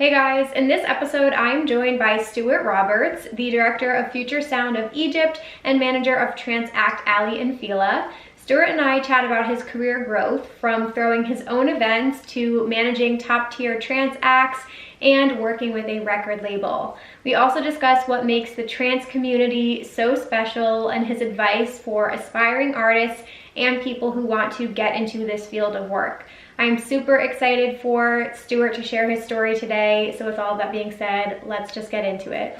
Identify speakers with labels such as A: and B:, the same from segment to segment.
A: Hey guys, in this episode I'm joined by Stuart Roberts, the director of Future Sound of Egypt and manager of Trance Act Aly Fila. Stuart and I chat about his career growth from throwing his own events to managing top-tier trance acts and working with a record label. We also discuss what makes the trance community so special and his advice for aspiring artists and people who want to get into this field of work. I'm super excited for Stuart to share his story today. So with all that being said, let's just get into it.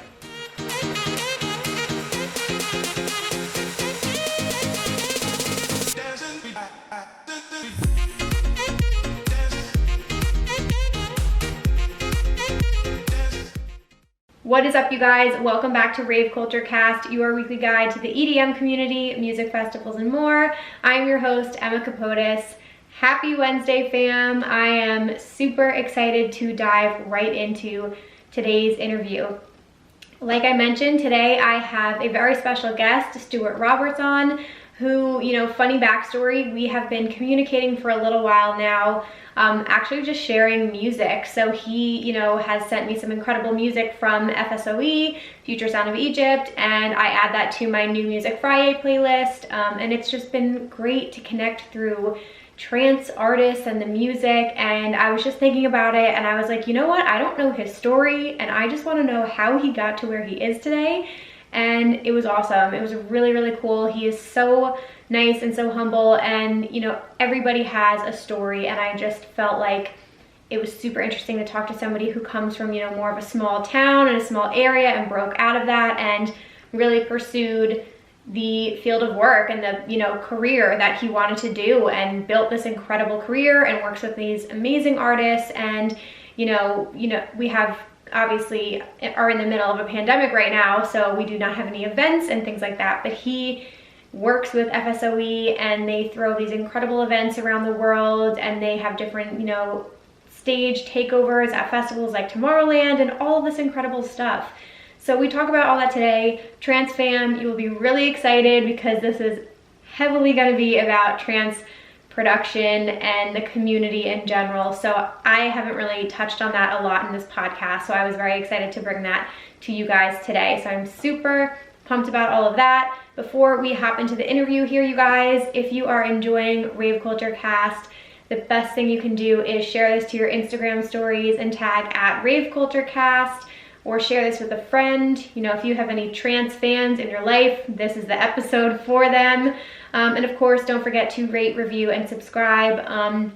A: What is up, you guys? Welcome back to Rave Culture Cast, your weekly guide to the EDM community, music festivals, and more. I'm your host, Emma Capotis. Happy Wednesday, fam. I am super excited to dive right into today's interview. Like I mentioned, today I have a very special guest, Stuart Roberts, on, who, funny backstory, we have been communicating for a little while now, actually just sharing music. So he, has sent me some incredible music from FSOE, Future Sound of Egypt, and I add that to my New Music Friday playlist, and it's just been great to connect through trance artists and the music. And I was just thinking about it and I was like, you know what, I don't know his story and I just want to know how he got to where he is today. And it was awesome. It was really, really cool. He is so nice and so humble, and everybody has a story, and I just felt like it was super interesting to talk to somebody who comes from more of a small town and a small area and broke out of that and really pursued the field of work and the career that he wanted to do, and built this incredible career and works with these amazing artists. And we have obviously are in the middle of a pandemic right now, so we do not have any events and things like that, but he works with FSOE and they throw these incredible events around the world, and they have different stage takeovers at festivals like Tomorrowland and all of this incredible stuff. So we talk about all that today. Trance fam, you will be really excited because this is heavily going to be about trance production and the community in general. So I haven't really touched on that a lot in this podcast, so I was very excited to bring that to you guys today. So I'm super pumped about all of that. Before we hop into the interview here, you guys, if you are enjoying Rave Culture Cast, the best thing you can do is share this to your Instagram stories and tag at raveculturecast, or share this with a friend. If you have any trance fans in your life, this is the episode for them. And of course, don't forget to rate, review, and subscribe.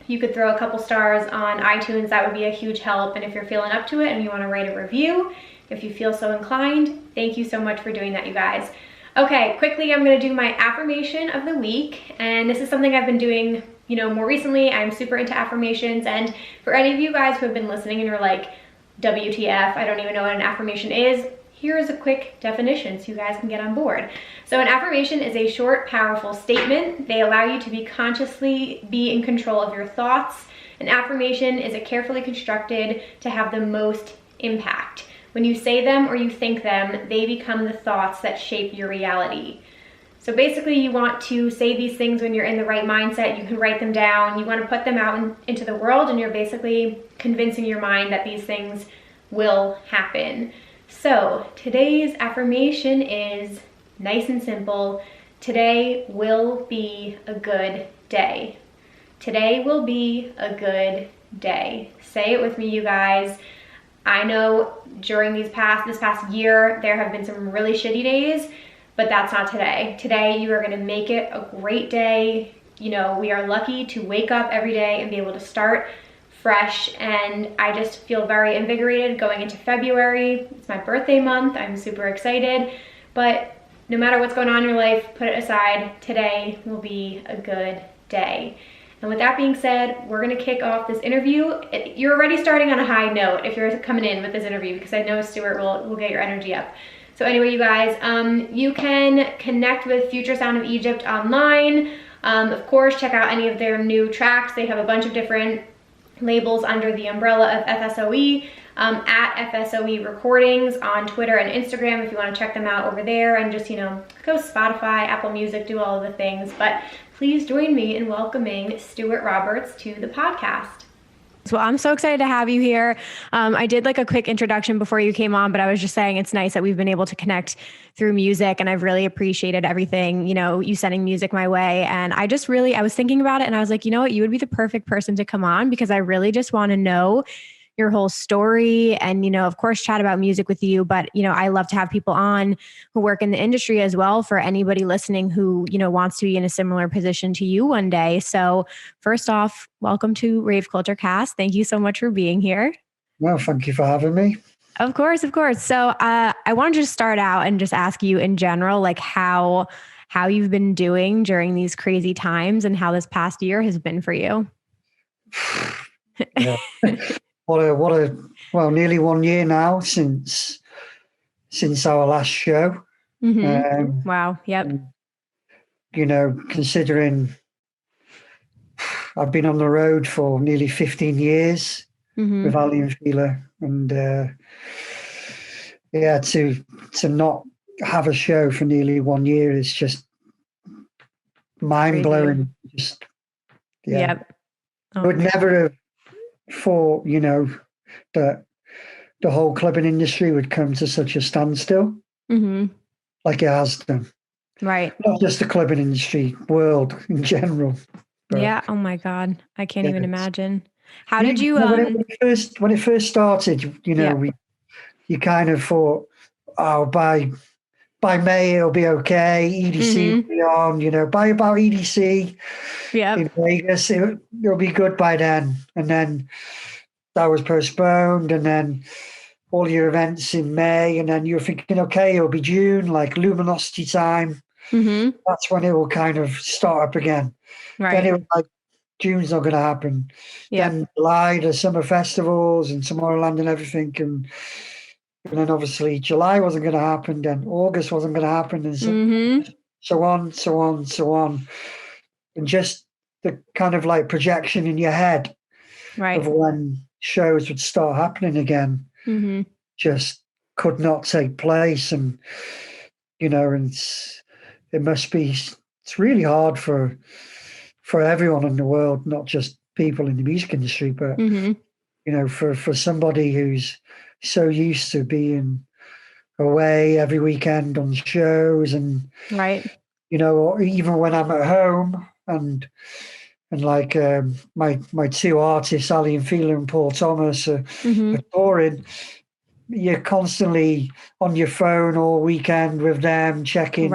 A: You could throw a couple stars on iTunes. That would be a huge help. And if you're feeling up to it and you want to write a review, if you feel so inclined, thank you so much for doing that, you guys. Okay, quickly, I'm going to do my affirmation of the week. And this is something I've been doing, more recently. I'm super into affirmations. And for any of you guys who have been listening and you're like, WTF, I don't even know what an affirmation is, here's a quick definition so you guys can get on board. So an affirmation is a short, powerful statement. They allow you to consciously be in control of your thoughts. An affirmation is carefully constructed to have the most impact. When you say them or you think them, they become the thoughts that shape your reality. So basically, you want to say these things when you're in the right mindset. You can write them down. You want to put them out into the world, and you're basically convincing your mind that these things will happen. So today's affirmation is nice and simple. Today will be a good day. Today will be a good day. Say it with me, you guys. I know during this past year, there have been some really shitty days, but that's not today. Today, you are gonna make it a great day. We are lucky to wake up every day and be able to start fresh. And I just feel very invigorated going into February. It's my birthday month. I'm super excited. But no matter what's going on in your life, put it aside. Today will be a good day. And with that being said, we're gonna kick off this interview. You're already starting on a high note if you're coming in with this interview, because I know Stuart will get your energy up. So anyway, you guys, you can connect with Future Sound of Egypt online. Of course, check out any of their new tracks. They have a bunch of different labels under the umbrella of FSOE, at FSOE Recordings on Twitter and Instagram if you want to check them out over there, and just, go Spotify, Apple Music, do all of the things. But please join me in welcoming Stuart Roberts to the podcast. So I'm so excited to have you here. I did like a quick introduction before you came on, but I was just saying it's nice that we've been able to connect through music, and I've really appreciated everything, you sending music my way. And I was thinking about it and I was like, you know what, you would be the perfect person to come on because I really just want to know your whole story and, of course, chat about music with you. But, I love to have people on who work in the industry as well for anybody listening who, wants to be in a similar position to you one day. So first off, welcome to Rave Culture Cast. Thank you so much for being here.
B: Well, thank you for having me.
A: Of course, of course. So I wanted to just start out and just ask you in general, like how you've been doing during these crazy times and how this past year has been for you.
B: Yeah. Well, nearly 1 year now since our last show.
A: Mm-hmm. Wow. Yep.
B: Considering I've been on the road for nearly 15 years with Aly Fila, and to not have a show for nearly 1 year is just mind blowing. Just
A: Yep.
B: I would never have thought, that the whole clubbing industry would come to such a standstill like it has done.
A: Right.
B: Not just the clubbing industry, world in general.
A: Yeah. Oh my God. I can't even imagine. How did you,
B: when it first started, you kind of thought, oh, by May it'll be okay. EDC will be on, by about EDC in Vegas, it'll be good by then. And then that was postponed, and then all your events in May, and then you're thinking, okay, it'll be June, like luminosity time. That's when it will kind of start up again. Right. Then it was like, June's not going to happen. Then July, the summer festivals and Tomorrowland and everything. And then obviously July wasn't going to happen. Then August wasn't going to happen. And so on. And just the kind of like projection in your head of when shows would start happening again just could not take place. And, and it's really hard for everyone in the world, not just people in the music industry, but, for somebody who's so used to being away every weekend on shows and, or even when I'm at home and like my two artists, Aly Fila and Paul Thomas, are touring, you're constantly on your phone all weekend with them, checking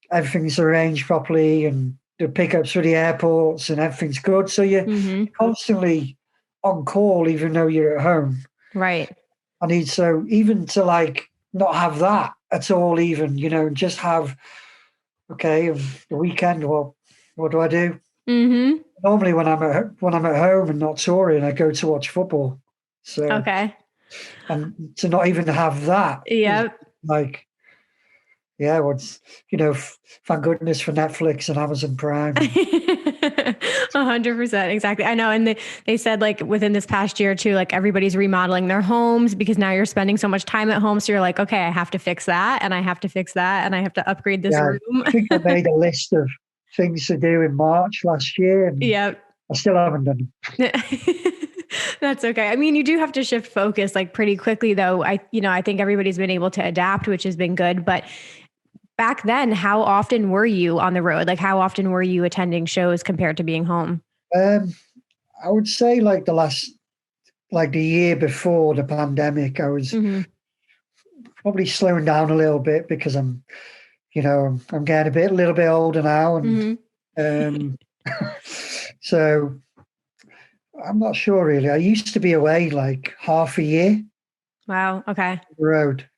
B: everything's arranged properly and the pickups for the airports and everything's good. So you're constantly on call, even though you're at home.
A: Right.
B: So even to like not have that at all, even, just have, okay, the weekend, well, what do I do? Normally when I'm at home and not touring, I go to watch football. So, and to not even have that. Like, thank goodness for Netflix and Amazon Prime.
A: 100%. Exactly. I know. And they said like within this past year too, like everybody's remodeling their homes because now you're spending so much time at home. So you're like, okay, I have to fix that and I have to fix that and I have to upgrade this room.
B: I think I made a list of things to do in March last year. And I still haven't done them.
A: That's okay. I mean, you do have to shift focus like pretty quickly though. I think everybody's been able to adapt, which has been good, but back then, how often were you on the road? Like how often were you attending shows compared to being home?
B: I would say like the year before the pandemic, I was probably slowing down a little bit because I'm getting a little bit older now. And so I'm not sure really. I used to be away like half a year.
A: Wow. Okay.
B: On the road.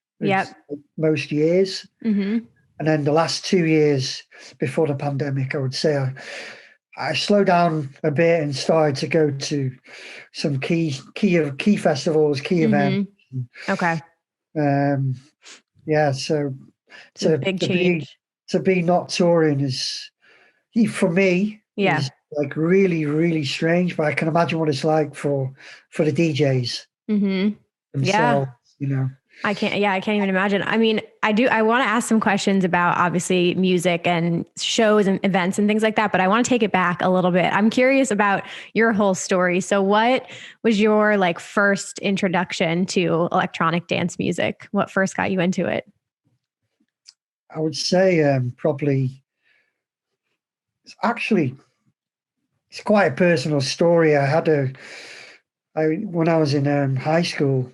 B: Most years. And then the last 2 years before the pandemic, I would say I slowed down a bit and started to go to some key festivals, key events.
A: Okay.
B: So
A: it's a big change.
B: To be not touring is, for me, is like really, really strange. But I can imagine what it's like for the DJs themselves,
A: I can't even imagine. I mean, I want to ask some questions about obviously music and shows and events and things like that, but I want to take it back a little bit. I'm curious about your whole story. So what was your like first introduction to electronic dance music? What first got you into it?
B: I would say probably, actually, it's quite a personal story. When I was in high school,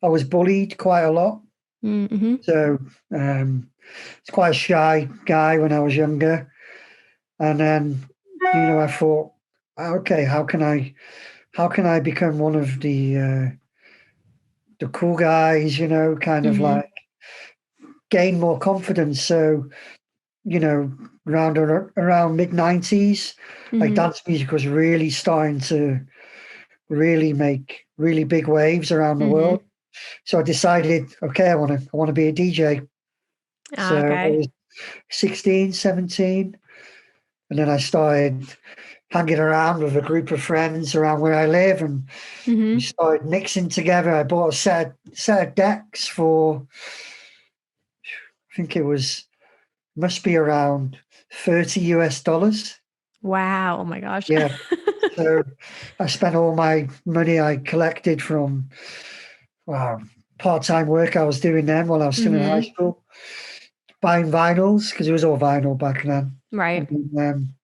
B: I was bullied quite a lot.
A: Mm-hmm.
B: So it's quite a shy guy when I was younger. And then, I thought, okay, how can I become one of the cool guys, kind of like gain more confidence. So, around mid-90s, like dance music was really starting to really make really big waves around the world. So I decided, okay, I want to be a DJ. So I was 16, 17. And then I started hanging around with a group of friends around where I live, and we started mixing together. I bought a set of decks for, I think must be around $30 US.
A: Wow. Oh my gosh.
B: Yeah. So I spent all my money I collected from part-time work I was doing then while I was still in high school, buying vinyls, because it was all vinyl back then.
A: Right.
B: And then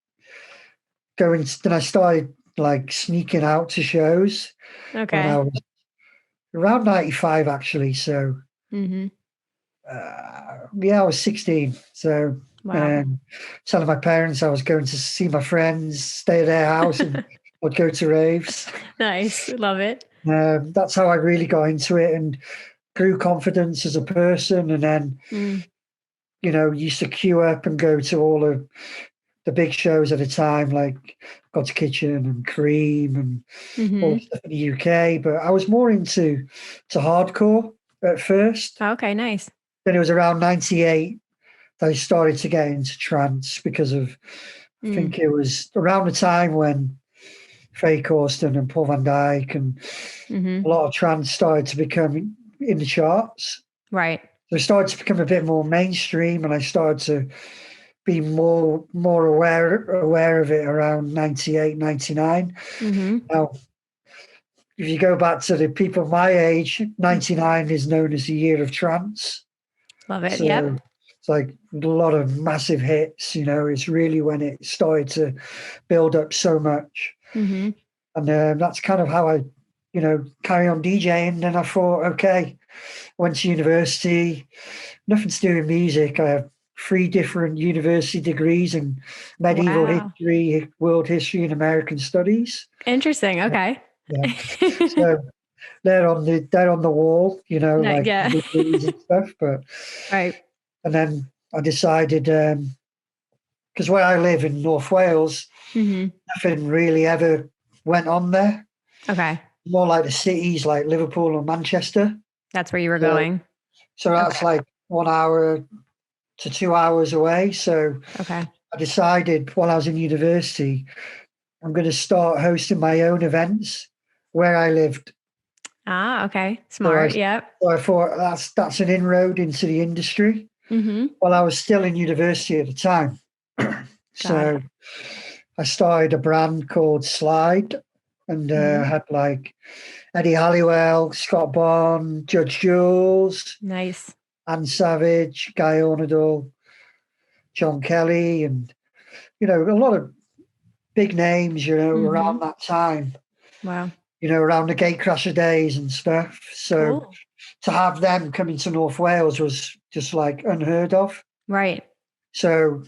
B: I started like sneaking out to shows when I
A: Okay.
B: was around 95 actually. So I was 16. So
A: Wow.
B: telling my parents I was going to see my friends, stay at their house, and I'd go to raves.
A: Nice. Love it.
B: That's how I really got into it and grew confidence as a person. And then, used to queue up and go to all of the big shows at a time, like God's Kitchen and Cream and all the stuff in the UK. But I was more into hardcore at first.
A: Okay, nice.
B: Then it was around 98 that I started to get into trance because of, I think it was around the time when Faye Corsten and Paul Van Dyk and a lot of trance started to become in the charts.
A: Right.
B: So it started to become a bit more mainstream, and I started to be more aware of it around 98, 99. Now, if you go back to the people my age, 99 is known as the year of trance.
A: Love it.
B: So
A: Yep.
B: it's like a lot of massive hits, it's really when it started to build up so much. And that's kind of how I, carry on DJing. Then I thought, okay, went to university, nothing to do with music. I have 3 different university degrees in medieval history, world history, and American studies.
A: Interesting. Okay.
B: Yeah. So they're on the wall, like degrees and stuff. But
A: right.
B: And then I decided, because where I live in North Wales, nothing really ever went on there.
A: Okay.
B: More like the cities like Liverpool or Manchester.
A: That's where you were going.
B: So that's like 1 hour to 2 hours away. So I decided while I was in university, I'm going to start hosting my own events where I lived.
A: Okay. Smart.
B: So I thought that's an inroad into the industry. Well, I was still in university at the time. So I started a brand called Slide, and had like Eddie Halliwell, Scott Bond, Judge Jules,
A: nice,
B: Anne Savage, Guy Ornadell, John Kelly, and a lot of big names, around that time.
A: Wow.
B: Around the Gatecrasher days and stuff. So to have them coming to North Wales was just like unheard of.
A: Right.
B: So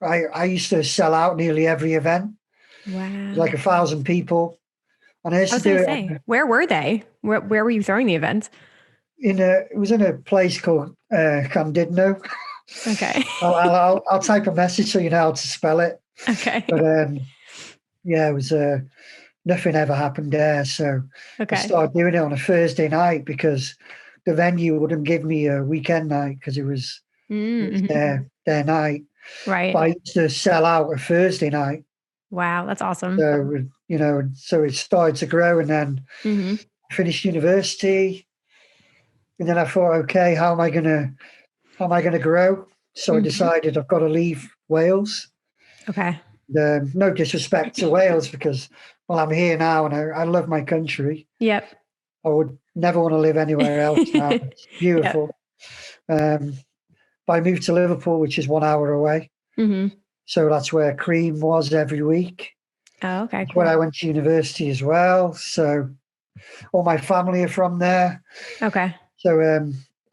B: I used to sell out nearly every event.
A: Wow.
B: Like 1,000 people. And I used to do it.
A: Where were they? Where were you throwing the events?
B: It was in a place called Candidno.
A: Okay.
B: I'll type a message so you know how to spell it.
A: Okay.
B: But it was nothing ever happened there. So I started doing it on a Thursday night because the venue wouldn't give me a weekend night because it was their night.
A: Right.
B: But I used to sell out a Thursday night.
A: Wow, that's awesome.
B: So, so it started to grow, and then finished university. And then I thought, okay, how am I gonna grow? So I decided I've got to leave Wales.
A: Okay.
B: No disrespect to Wales, because, well, I'm here now and I love my country.
A: Yep.
B: I would never want to live anywhere else now. It's beautiful. Yep. But I moved to Liverpool, which is 1 hour away. So that's where Cream was every week.
A: Oh, okay.
B: Cool. Where I went to university as well. So all my family are from there.
A: Okay.
B: So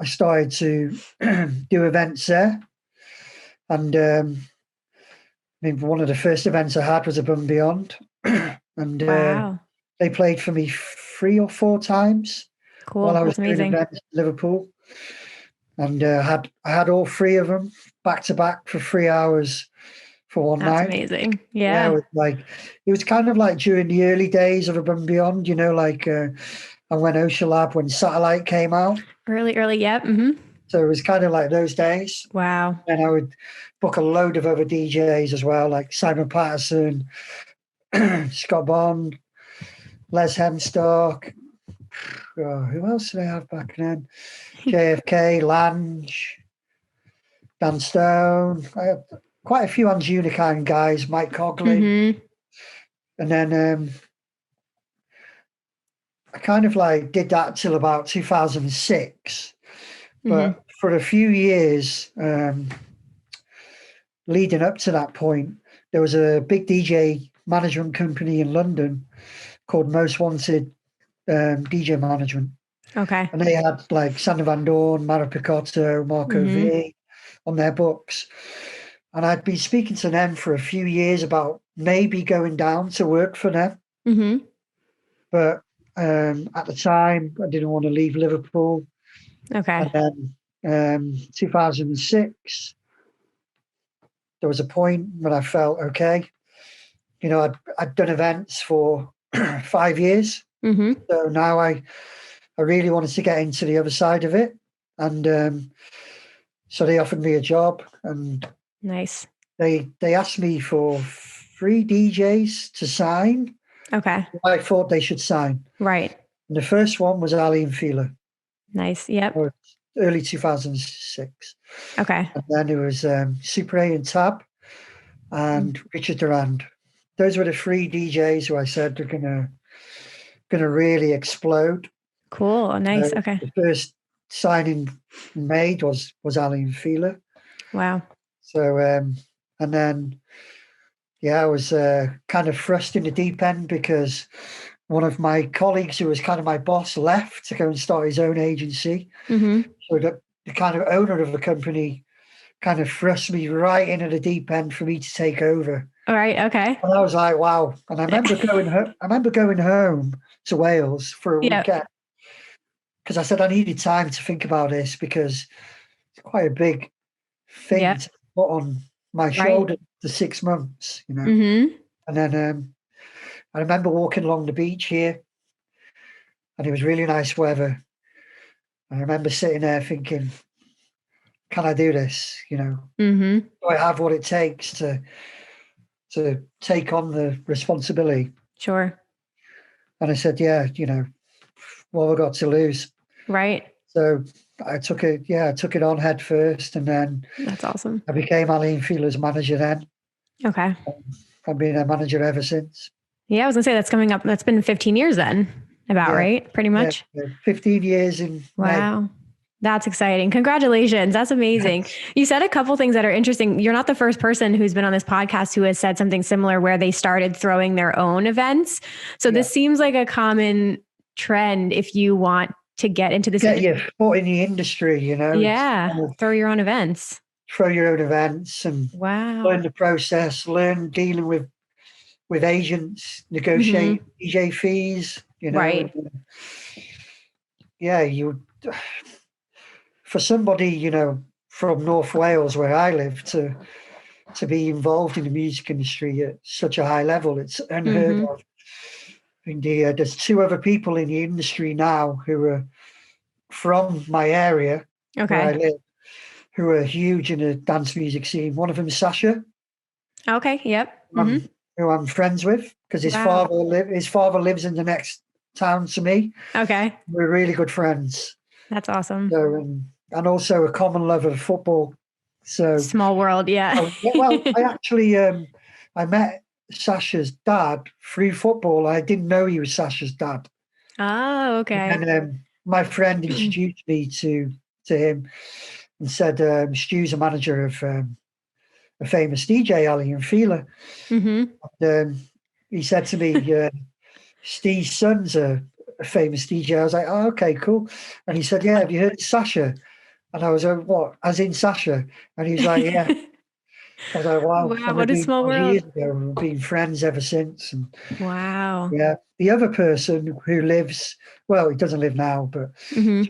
B: I started to do events there. And I mean, one of the first events I had was Above and Beyond. And
A: wow.
B: They played for me 3 or 4 times while I was doing events in Liverpool. And I had all 3 of them back to back for 3 hours for one night.
A: That's amazing. Yeah.
B: It was kind of like during the early days of Above and Beyond, you know, like and when Ocean Lab, when Satellite came out.
A: Early, yep.
B: So it was kind of like those days.
A: Wow.
B: And I would book a load of other DJs as well, like Simon Patterson, Scott Bond, Les Hemstock. Oh, who else did I have back then? JFK, Lange, Dan Stone. I had quite a few Hans Unicorn guys, Mike Coughlin. And then I kind of like did that till about 2006. But for a few years leading up to that point, there was a big DJ management company in London called Most Wanted DJ Management.
A: Okay.
B: And they had like Sander Van Doorn, Mara Picotto, Marco V on their books. And I'd been speaking to them for a few years about maybe going down to work for them. But at the time, I didn't want to leave Liverpool.
A: Okay.
B: And then 2006, there was a point when I felt, okay, you know, I'd done events for 5 years. So now I really wanted to get into the other side of it. And so they offered me a job, and
A: nice.
B: They asked me for 3 DJs to sign.
A: Okay.
B: I thought they should sign.
A: Right.
B: And the first one was Aly Fila.
A: Nice. Yep.
B: Early 2006.
A: Okay.
B: And then it was Super A and Tab and Richard Durand. Those were the 3 DJs who I said are gonna really explode.
A: Cool. Nice. Okay.
B: The first signing made was Aly Fila.
A: Wow.
B: So and then I was kind of thrust in the deep end because one of my colleagues, who was kind of my boss, left to go and start his own agency. So the kind of owner of the company kind of thrust me right into the deep end for me to take over.
A: All right. Okay.
B: And I was like, wow. And I remember going home to Wales for a weekend, because I said I needed time to think about this, because it's quite a big thing to put on my shoulder for 6 months, you know. And then I remember walking along the beach here, and it was really nice weather. I remember sitting there thinking, can I do this? You know, do I have what it takes to take on the responsibility?
A: Sure.
B: And I said, yeah, you know, what have I got to lose?
A: Right.
B: So I took it on head first, and then
A: that's awesome.
B: I became Aly Fila's manager then.
A: Okay.
B: I've been a manager ever since.
A: Yeah, I was gonna say that's coming up. That's been 15 years then, right? Pretty much.
B: Yeah, 15 years in
A: Wow. May. That's exciting. Congratulations. That's amazing. You said a couple things that are interesting. You're not the first person who's been on this podcast who has said something similar, where they started throwing their own events. So this seems like a common trend if you want to get into this.
B: Get your foot in the industry, you know.
A: Yeah. Throw your own events.
B: Throw your own events and learn the process, learn dealing with agents, negotiate DJ fees, you know.
A: Right.
B: For somebody, you know, from North Wales, where I live, to be involved in the music industry at such a high level, it's unheard of. Indeed, there's 2 other people in the industry now who are from my area, where I live, who are huge in the dance music scene. One of them is Sasha.
A: Okay. Yep.
B: Who I'm friends with, because his father lives in the next town to me.
A: Okay.
B: We're really good friends.
A: That's awesome.
B: So, and also a common love of football. So
A: small world, yeah.
B: Well, I actually I met Sasha's dad through football. I didn't know he was Sasha's dad.
A: Oh, okay.
B: And my friend introduced me to him and said, Stu's a manager of a famous DJ, Aly Fila. And he said to me, Steve's son's a famous DJ. I was like, oh, okay, cool. And he said, yeah, have you heard of Sasha? And I was like, what? As in Sasha? And he was like, yeah. I was like, wow.
A: Wow, what a small world.
B: Years ago. We've been friends ever since. And
A: wow.
B: Yeah. The other person who lives, well, he doesn't live now, but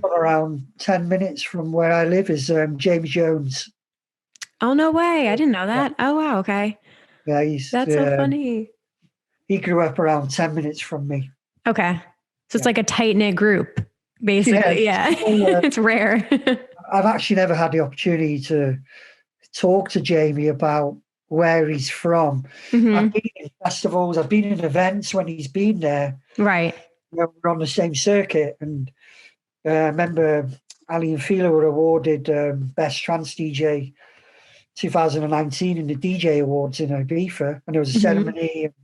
B: around 10 minutes from where I live is James Jones.
A: Oh, no way. I didn't know that. Yeah. Oh, wow. Okay.
B: Yeah,
A: that's so funny.
B: He grew up around 10 minutes from me.
A: Okay. So it's like a tight-knit group, basically. Yeah. It's rare.
B: I've actually never had the opportunity to talk to Jamie about where he's from. I've been in festivals, I've been in events when he's been there.
A: Right.
B: We're on the same circuit. And I remember Aly Fila were awarded Best Trance DJ 2019 in the DJ Awards in Ibiza. And there was a ceremony. And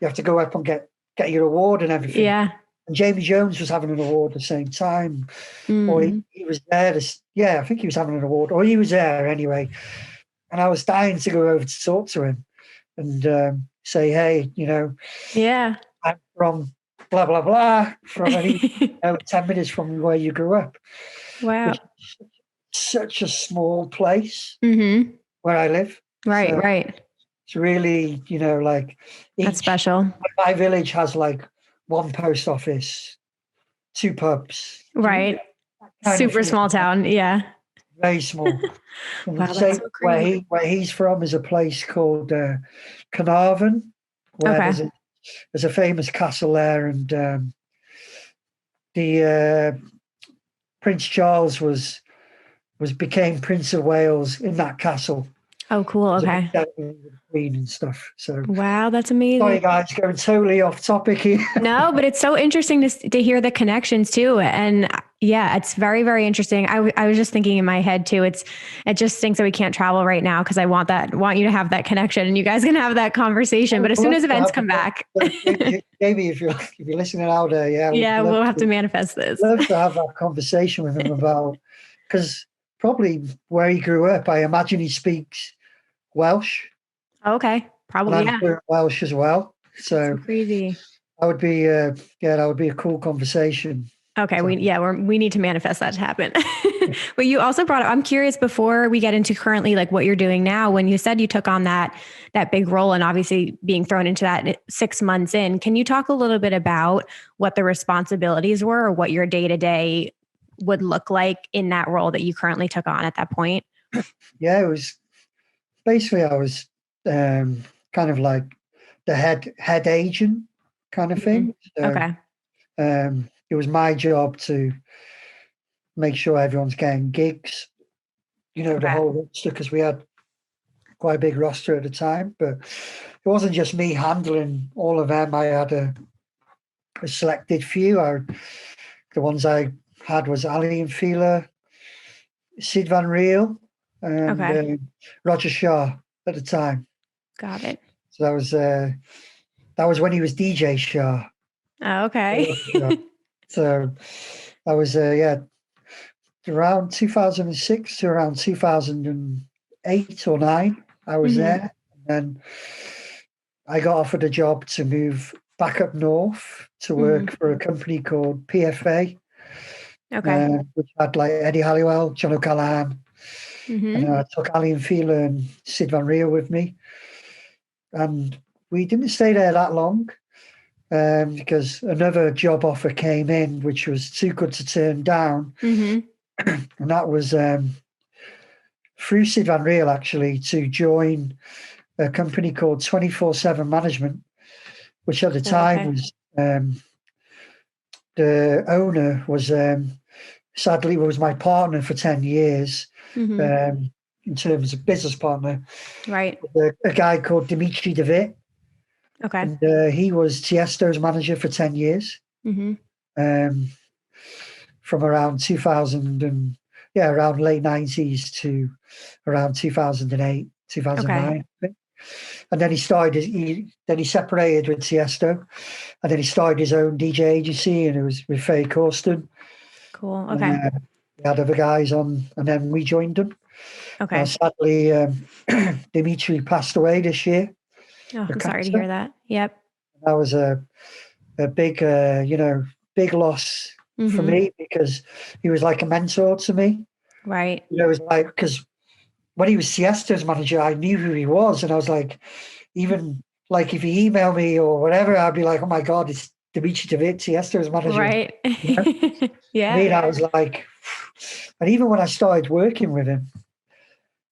B: you have to go up and get your award and everything.
A: Yeah.
B: And Jamie Jones was having an award at the same time. Or he was there. I think he was having an award. Or he was there anyway. And I was dying to go over to talk to him and say, hey,
A: yeah,
B: I'm from blah, blah, blah, from 10 minutes from where you grew up.
A: Wow.
B: Such a small place where I live.
A: Right, so right.
B: It's really,
A: that's special.
B: My village has like one post office, 2 pubs.
A: Right. Super small town. Yeah.
B: Very small.
A: Wow, that's so great.
B: Where he's from is a place called Carnarvon, where there's a famous castle there, and the Prince Charles became Prince of Wales in that castle.
A: Oh, cool. Okay.
B: Queen and stuff. So
A: wow, that's amazing.
B: Sorry, guys, going totally off topic here.
A: No, but it's so interesting to hear the connections too. And yeah, it's very, very interesting. I was just thinking in my head too. It just stinks that we can't travel right now because I want you to have that connection and you guys can have that conversation. But as soon as events come back,
B: maybe if you're listening out there,
A: we'll have to manifest this.
B: Love to have that conversation with him about, because probably where he grew up, I imagine he speaks Welsh.
A: Okay, probably.
B: And I'm Welsh as well. So
A: crazy.
B: That would be a cool conversation.
A: Okay, we need to manifest that to happen. But you also brought up, I'm curious, before we get into currently like what you're doing now, when you said you took on that big role and obviously being thrown into that 6 months in, can you talk a little bit about what the responsibilities were or what your day-to-day would look like in that role that you currently took on at that point?
B: Yeah, it was basically, I was kind of like the head agent kind of thing. So,
A: okay.
B: It was my job to make sure everyone's getting gigs, the whole roster, because we had quite a big roster at the time. But it wasn't just me handling all of them. I had a selected few. The ones I had was Aly Fila, Sid Van Riel, and Roger Shaw at the time.
A: Got it.
B: So that was when he was DJ Shaw.
A: Oh, okay.
B: So that was around 2006 to around 2008 or 9. I was there, and I got offered a job to move back up north to work for a company called PFA.
A: Okay.
B: Which had like Eddie Halliwell, John O'Callaghan, and I took Aly Fila and Sid Van Riel with me, and we didn't stay there that long. Because another job offer came in, which was too good to turn down. And that was through Sid Van Riel, actually, to join a company called 24/7 Management, which at the time was, the owner was, sadly, was my partner for 10 years, in terms of business partner.
A: Right.
B: A guy called Dimitri DeVitt.
A: Okay.
B: And he was Tiesto's manager for 10 years. from around 2000 and around late 90s to around 2008, 2009.
A: Okay.
B: I think. And then he separated with Tiesto, and then he started his own DJ agency, and it was with Faye Corsten.
A: Cool. Okay.
B: We had other guys on, and then we joined them.
A: Okay.
B: Sadly, Dimitri passed away this year.
A: Oh, I'm sorry to hear that. Yep.
B: That was a big, big loss for me, because he was like a mentor to me.
A: Right.
B: It was like, because when he was Siesta's manager, I knew who he was, and I was like, even like if he emailed me or whatever, I'd be like, oh my God, it's Dimitri David, Siesta's manager.
A: Right.
B: You know?
A: Yeah.
B: I mean, I was like, and even when I started working with him,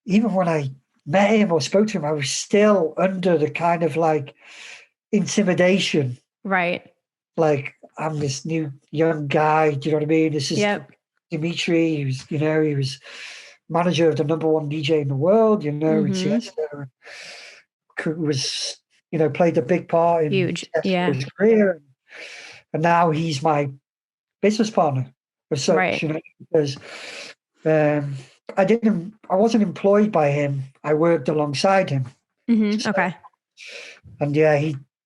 B: even when I met him or spoke to him, I was still under the kind of like intimidation.
A: Right.
B: Like, I'm this new young guy. Do you know what I mean? This is Dimitri. He was manager of the #1 DJ in the world, in Siesta. Was, played a big part in
A: his
B: career. And now he's my business partner as such,
A: right.
B: Because I wasn't employed by him. I worked alongside him.
A: So, okay.
B: And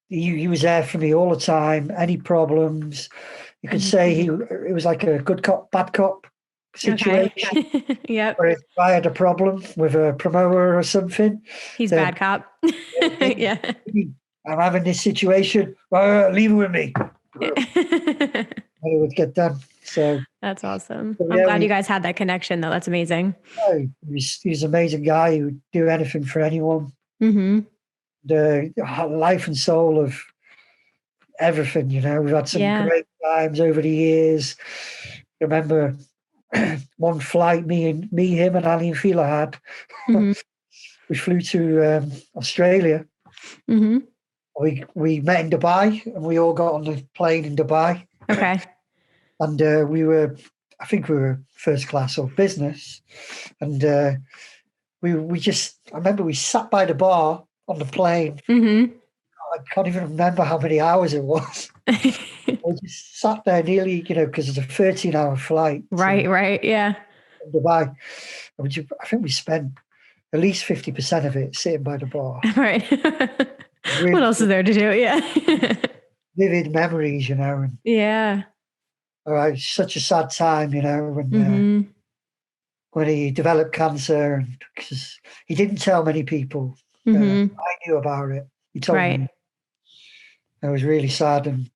B: he was there for me all the time. Any problems, you could say it was like a good cop, bad cop situation.
A: Okay. Yep.
B: Where if I had a problem with a promoter or something,
A: he's bad cop. Yeah.
B: I'm having this situation. Leave it with me. And it would get done. So
A: that's awesome. I'm glad you guys had that connection, though. That's amazing.
B: He's an amazing guy who would do anything for anyone. The life and soul of everything, we've had some great times over the years. I remember one flight me, him and Aly Fila had. We flew to Australia. We met in Dubai, and we all got on the plane in Dubai.
A: Okay.
B: And I think we were first class or business. And I remember we sat by the bar on the plane. I can't even remember how many hours it was. We just sat there nearly, because it's a 13-hour flight.
A: Right, yeah.
B: In Dubai. I think we spent at least 50% of it sitting by the bar.
A: Right. Really, what else is there to do? Yeah.
B: Vivid memories, And,
A: yeah.
B: All right, such a sad time, when he developed cancer, because he didn't tell many people. I knew about it. He told me. It was really sad, and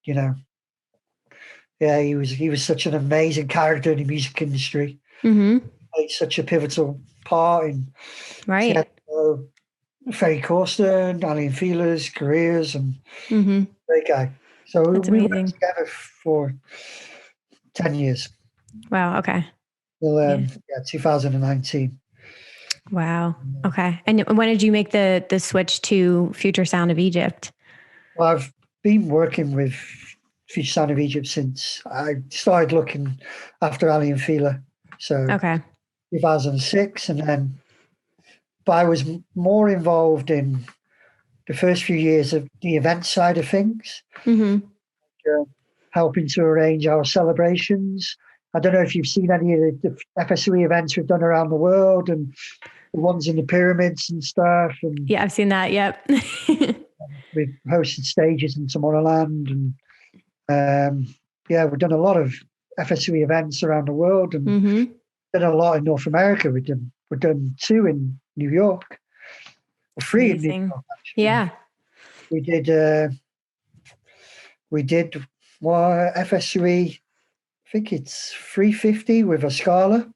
B: he was such an amazing character in the music industry. Played such a pivotal part in Faye Corsten, Aly Fila's careers, and great guy. So we worked together for 10 years.
A: Wow. Okay.
B: Till 2019.
A: Wow. Okay. And when did you make the switch to Future Sound of Egypt?
B: Well, I've been working with Future Sound of Egypt since I started looking after Aly Fila. So 2006, and then, but I was more involved in the first few years of the event side of things, helping to arrange our celebrations. I don't know if you've seen any of the FSOE events we've done around the world, and the ones in the pyramids and stuff. And
A: yeah, I've seen that. Yep.
B: We've hosted stages in Somaliland, and we've done a lot of FSOE events around the world, and done a lot in North America. We've done 2 in New York, or 3 in New York. Actually.
A: Yeah,
B: we did FSOE. I think it's 350 with a Scala.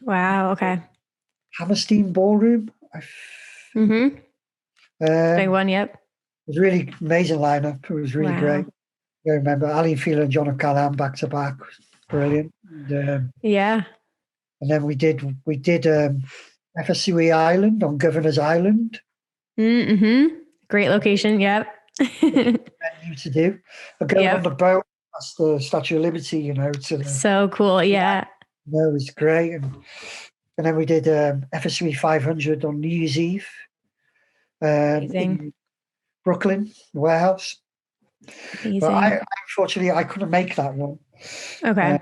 A: Wow. Okay.
B: Hammerstein Ballroom.
A: Big one. Yep.
B: It was really amazing lineup. It was really great. I remember Aly Fila and John O'Callaghan back to back. Brilliant. And, and then we did FSOE Island on Governor's Island.
A: Great location. Yep.
B: Venue to do. Going on the boat past the Statue of Liberty.
A: So cool. Yeah.
B: It was great. And then we did FSOE 500 on New Year's Eve. In Brooklyn, the warehouse. But unfortunately, I couldn't make that one.
A: Okay.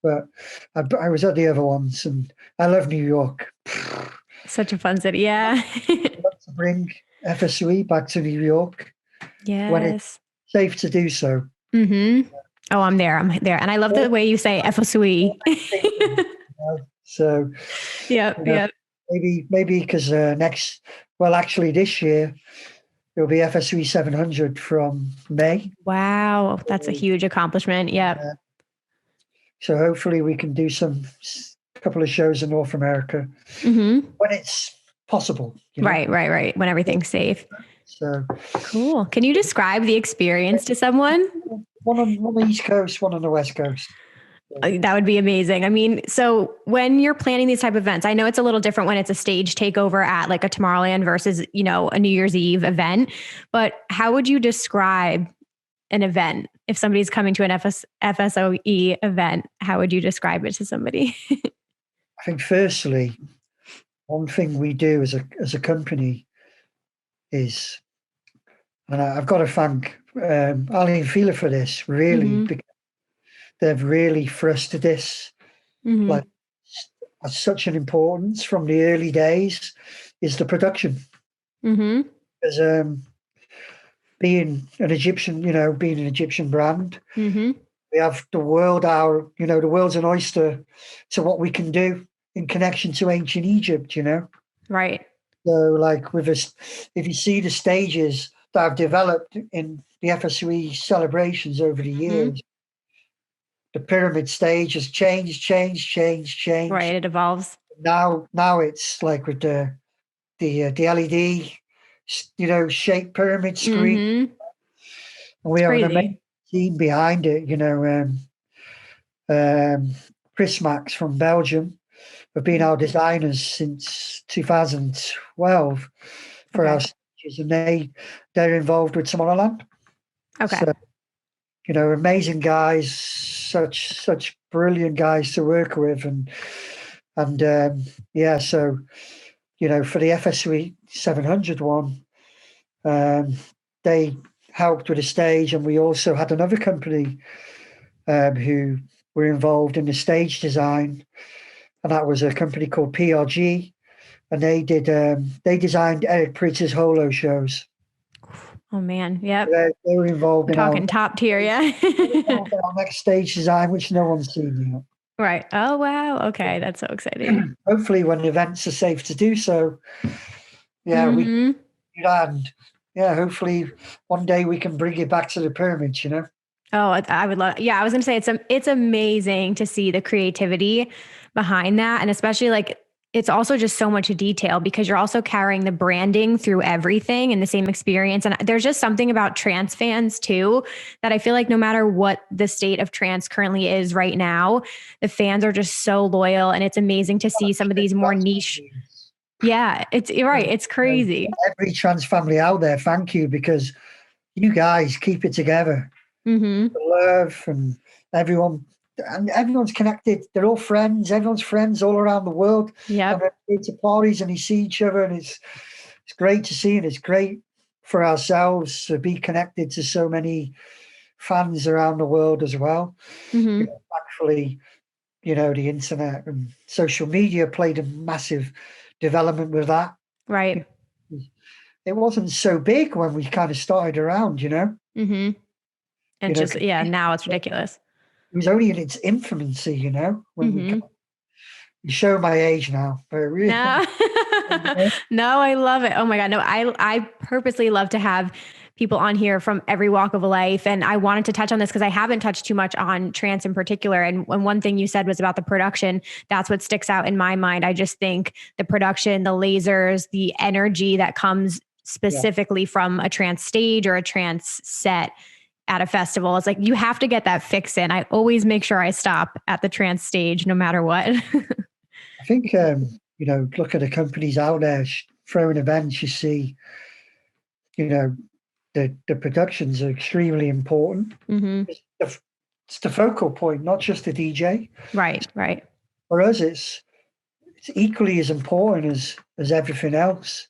B: but I was at the other ones, and I love New York.
A: Such a fun city. Yeah.
B: I'd love to bring FSOE back to New York when it's
A: Yes.
B: safe to do so.
A: Mm-hmm. Oh, I'm there. And I love the way you say FSOE.
B: So,
A: Yep. Yep.
B: maybe because actually this year it'll be FSOE 700 from May.
A: Wow. That's a huge accomplishment. Yep.
B: So hopefully we can do a couple of shows in North America when it's possible.
A: Right. When everything's safe.
B: So
A: cool. Can you describe the experience to someone?
B: One on the East Coast, one on the West Coast.
A: That would be amazing. I mean, so when you're planning these type of events, I know it's a little different when it's a stage takeover at like a Tomorrowland versus, a New Year's Eve event, but how would you describe an event? If somebody's coming to an FSOE event, how would you describe it to somebody?
B: I think firstly, one thing we do as a company is, and I've got to thank Aly Fila for this, really, because they've really thrusted this like as such an importance from the early days, is the production. Because being an Egyptian brand, we have the world, the world's an oyster to what we can do in connection to ancient Egypt,
A: Right.
B: So like if you see the stages that I've developed in the FSOE celebrations over the years, the pyramid stage has changed.
A: Right, it evolves.
B: Now it's like with the LED, shaped pyramid screen. And we have an amazing team behind it. Chris Max from Belgium have been our designers since 2012 for our stages, and they're involved with Tomorrowland.
A: Okay.
B: So, amazing guys, such brilliant guys to work with, so for the FSOE 700 one, they helped with the stage, and we also had another company who were involved in the stage design, and that was a company called PRG, and they designed Eric Pritz's Holo shows.
A: Oh man, yep.
B: They were involved in
A: talking top tier, yeah.
B: our next stage design, which no one's seen yet.
A: Right. Oh wow. Okay, that's so exciting.
B: Hopefully, when events are safe to do so, we and hopefully one day we can bring it back to the pyramids.
A: Oh, I would love. Yeah, I was going to say it's amazing to see the creativity behind that, and especially like it's also just so much detail because you're also carrying the branding through everything and the same experience. And there's just something about trance fans too, that I feel like no matter what the state of trance currently is right now, the fans are just so loyal, and it's amazing to see some of these more niche. Yeah, you're right. It's crazy.
B: Every trance family out there, thank you, because you guys keep it together. The love and everyone's connected. They're all friends. Everyone's friends all around the world.
A: Yeah,
B: go to parties and you see each other, and it's great to see, and it's great for ourselves to be connected to so many fans around the world as well. Thankfully, the internet and social media played a massive development with that.
A: Right.
B: It wasn't so big when we kind of started around,
A: And now it's ridiculous.
B: It was only in its infancy, when you show my age now. But really,
A: no, I love it. Oh my God. No, I purposely love to have people on here from every walk of life. And I wanted to touch on this because I haven't touched too much on trance in particular. And one thing you said was about the production. That's what sticks out in my mind. I just think the production, the lasers, the energy that comes specifically from a trance stage or a trance set at a festival. It's like, you have to get that fix in. I always make sure I stop at the trance stage no matter what.
B: I think, look at the companies out there throwing events, you see, the productions are extremely important. It's the focal point, not just the DJ.
A: Right.
B: For us, it's equally as important as everything else.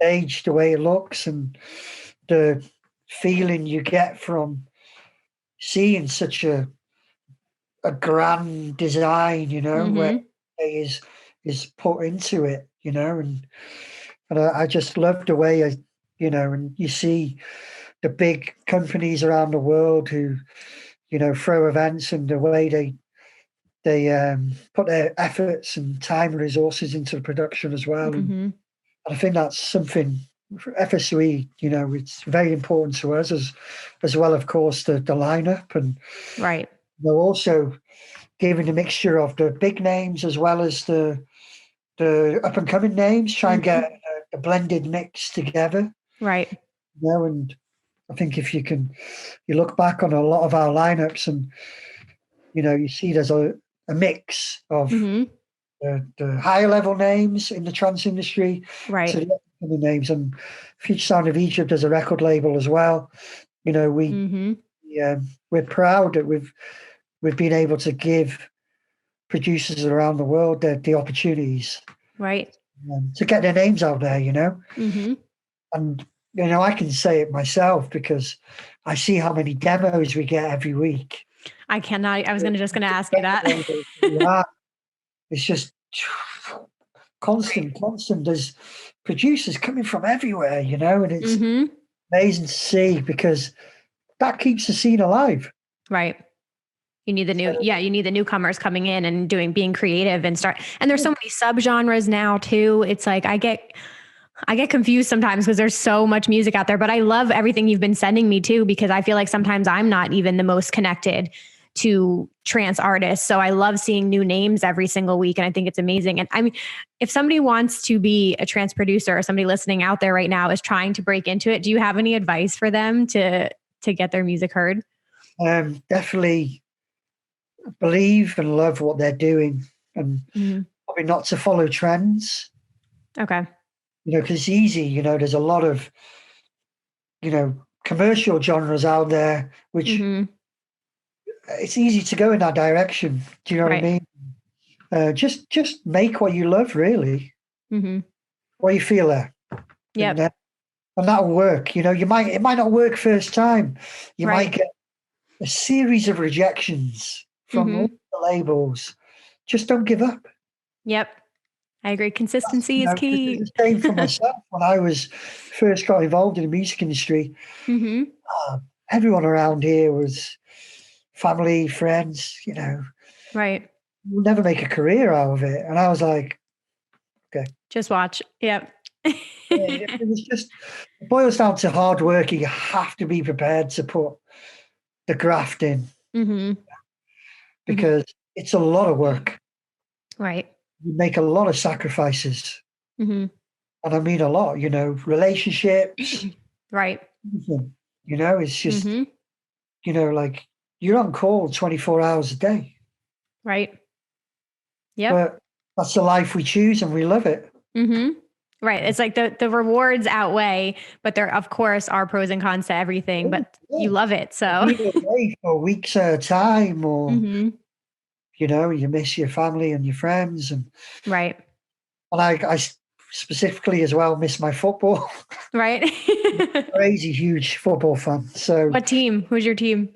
B: Stage, the way it looks, and the feeling you get from seeing such a a grand design, where
A: Mm-hmm.
B: is put into it, and I just love the way and you see the big companies around the world who, throw events, and the way they put their efforts and time and resources into the production as well. And
A: Mm-hmm.
B: I think that's something for FSOE, it's very important to us as well, of course, the lineup, and
A: Right.
B: also giving a mixture of the big names as well as the up and coming names, try and
A: Mm-hmm.
B: get a blended mix together.
A: Right.
B: And I think if you look back on a lot of our lineups, and you see there's a mix of
A: Mm-hmm.
B: the higher level names in the trance industry to
A: Right.
B: the upcoming names. And Future Sound of Egypt as a record label as well.
A: Mm-hmm.
B: We're proud that we've been able to give producers around the world the opportunities
A: Right.
B: to get their names out there.
A: Mm-hmm.
B: And I can say it myself because I see how many demos we get every week.
A: I cannot. I was just gonna ask you that.
B: Yeah, it's just constant. There's producers coming from everywhere, and it's
A: Mm-hmm.
B: amazing to see because that keeps the scene alive.
A: Right. You need you need the newcomers coming in and being creative and there's so many subgenres now too. It's like I get confused sometimes because there's so much music out there, but I love everything you've been sending me too, because I feel like sometimes I'm not even the most connected to trance artists. So I love seeing new names every single week. And I think it's amazing. And I mean, if somebody wants to be a trance producer, or somebody listening out there right now is trying to break into it, do you have any advice for them to get their music heard?
B: Definitely believe and love what they're doing, and probably not to follow trends.
A: Okay.
B: Because it's easy. There's a lot of commercial genres out there, which it's easy to go in that direction. Do you know what I mean? Just make what you love, really. What you feel there.
A: Yep.
B: And that'll work. It might not work first time. You might get a series of rejections from all the labels. Just don't give up.
A: Yep. I agree. Consistency is key.
B: It's the same for myself when I first got involved in the music industry. Everyone around here was family, friends,
A: Right.
B: We'll never make a career out of it. And I was like, okay.
A: Just watch. Yep.
B: It boils down to hard work. You have to be prepared to put the graft in. Because it's a lot of work. Right. You make a lot of sacrifices. And I mean a lot, relationships.
A: Right.
B: It's just, like you're on call 24 hours a day.
A: Right. Yeah.
B: But that's the life we choose and we love it.
A: Right. It's like the rewards outweigh, but there of course are pros and cons to everything, but you love it. So
B: away for weeks at a time, or you miss your family and your friends, and
A: right.
B: And I specifically as well miss my football.
A: Right.
B: Crazy huge football fan. So
A: what team? Who's your team?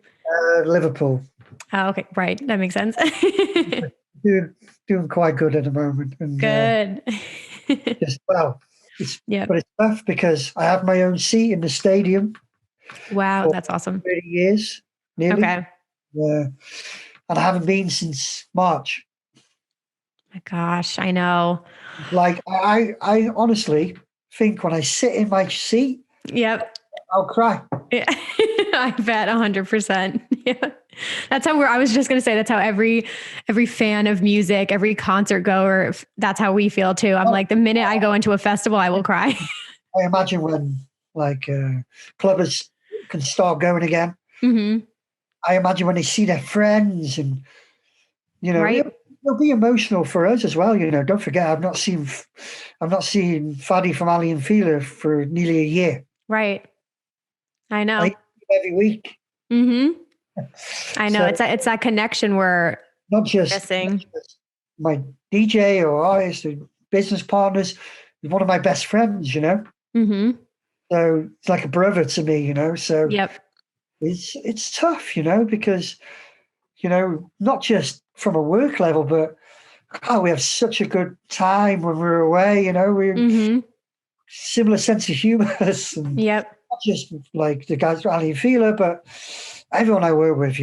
B: Liverpool.
A: Oh, okay. Right. That makes sense.
B: doing quite good at the moment. And,
A: good.
B: But it's tough because I have my own seat in the stadium.
A: Wow, that's awesome.
B: 30 years, nearly.
A: Okay.
B: And I haven't been since March.
A: My gosh, I know.
B: Like I honestly think when I sit in my seat, I'll cry.
A: Yeah. I bet 100%. Yeah. That's how I was just going to say, that's how every fan of music, every concert goer, that's how we feel too. I'm like, the minute I go into a festival, I will cry.
B: I imagine when clubbers can start going again. I imagine when they see their friends and, it'll be emotional for us as well. Don't forget, I've not seen Fadi from Aly Fila for nearly a year.
A: Right. I know.
B: Every week.
A: I know. So, it's that connection we're
B: not just
A: missing.
B: My DJ or artist or business partners is one of my best friends, So it's like a brother to me, So
A: yep.
B: It's tough, because not just from a work level, but we have such a good time when we're away. We're similar sense of humor. And
A: Yep.
B: not just like the guys, Aly Fila, but everyone I work with.